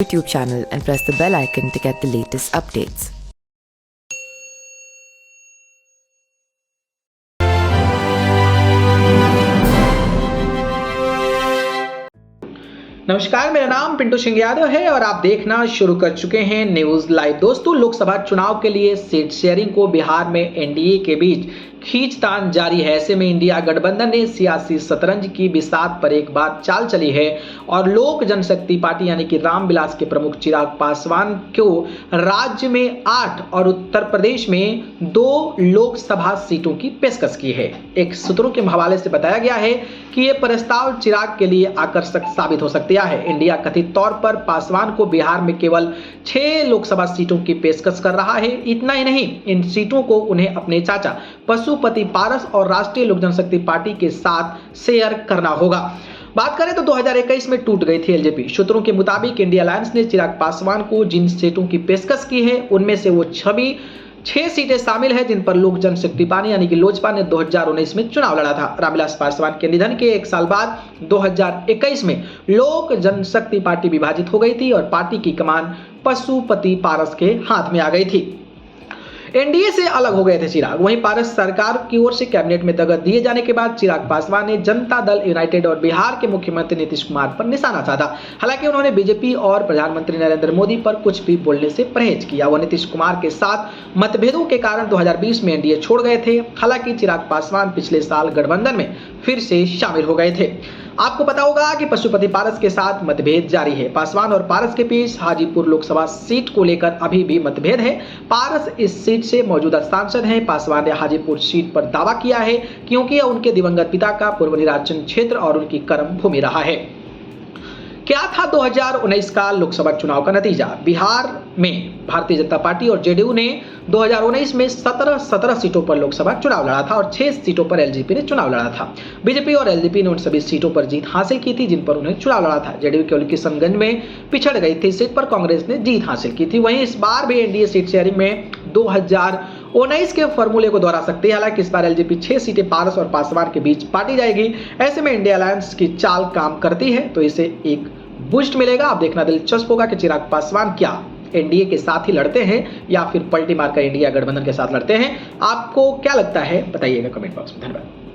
YouTube channel and press the bell icon to get the latest updates. नमस्कार, मेरा नाम पिंटू सिंह यादव है और आप देखना शुरू कर चुके हैं न्यूज लाइव। दोस्तों, लोकसभा चुनाव के लिए सीट शेयरिंग को बिहार में एनडीए के बीच खींचतान जारी है। ऐसे में इंडिया गठबंधन ने सियासी शतरंज की बिसात पर एक बार चाल चली है और लोक जनशक्ति पार्टी यानी कि रामविलास के प्रमुख चिराग पासवान को राज्य में 8 और उत्तर प्रदेश में 2 लोकसभा सीटों की पेशकश की है। एक सूत्रों के हवाले से बताया गया है कि यह प्रस्ताव चिराग के लिए आकर्षक साबित हो सकता है। इंडिया कथित तौर पर पासवान को बिहार में केवल 6 लोकसभा सीटों की पेशकश कर रहा है। इतना ही नहीं, इन सीटों को उन्हें अपने चाचा पशुपति पारस और राष्ट्रीय लोक जनशक्ति पार्टी के साथ शेयर करना होगा। बात करें तो 2021 में टूट गई थी एलजेपी। सूत्रों के मुताबिक इंडिया अलायंस ने चिराग पासवान को जिन सीटों की पेशकश की है उनमें से वो 6 सीटें शामिल है जिन पर लोक जनशक्ति पार्टी यानी कि लोजपा ने 2019 में चुनाव लड़ा था। रामविलास पासवान के निधन के 1 साल बाद 2021 में लोक जनशक्ति पार्टी विभाजित हो गई थी और पार्टी की कमान पशुपति पारस के हाथ में आ गई थी। एनडीए से अलग हो गए थे चिराग। वहीं पारस सरकार की ओर से कैबिनेट में दखल दिए जाने के बाद चिराग पासवान ने जनता दल यूनाइटेड और बिहार के मुख्यमंत्री नीतीश कुमार पर निशाना साधा। हालांकि उन्होंने बीजेपी और प्रधानमंत्री नरेंद्र मोदी पर कुछ भी बोलने से परहेज किया। वह नीतीश कुमार के साथ मतभेदों के कारण 2020 में एनडीए छोड़ गए थे। हालांकि चिराग पासवान पिछले साल गठबंधन में फिर से शामिल हो गए थे। आपको पता होगा कि पशुपति पारस के साथ मतभेद जारी है। पासवान और पारस के बीच हाजीपुर लोकसभा सीट को लेकर अभी भी मतभेद है। पारस इस सीट से मौजूदा सांसद हैं। पासवान ने हाजीपुर सीट पर दावा किया है क्योंकि यह उनके दिवंगत पिता का पूर्व निर्वाचन क्षेत्र और उनकी कर्म भूमि रहा है। क्या था 2019 का लोकसभा चुनाव का नतीजा? बिहार में भारतीय जनता पार्टी और जेडीयू ने 2019 में 17 सीटों पर लोकसभा चुनाव लड़ा था और 6 सीटों पर एलजेपी ने चुनाव लड़ा था। बीजेपी और एलजेपी ने उन सभी सीटों पर जीत हासिल की थी जिन पर उन्हें चुनाव लड़ा था। जेडीयू केवल किशनगंज में पिछड़ गई थी। सीट पर कांग्रेस ने जीत हासिल की थी। वहीं इस बार भी एनडीए सीट शेयरिंग में 2019 के फॉर्मूले को दोहरा सकती है। हालांकि इस बार एलजेपी 6 सीटें पारस और पासवान के बीच बांटी जाएगी। ऐसे में इंडिया अलायंस की चाल काम करती है तो इसे एक बूस्ट मिलेगा। अब देखना दिलचस्प होगा कि चिराग पासवान क्या एनडीए के साथ ही लड़ते हैं या फिर पलटी मारकर इंडिया गठबंधन के साथ लड़ते हैं। आपको क्या लगता है बताइएगा कमेंट बॉक्स में। धन्यवाद।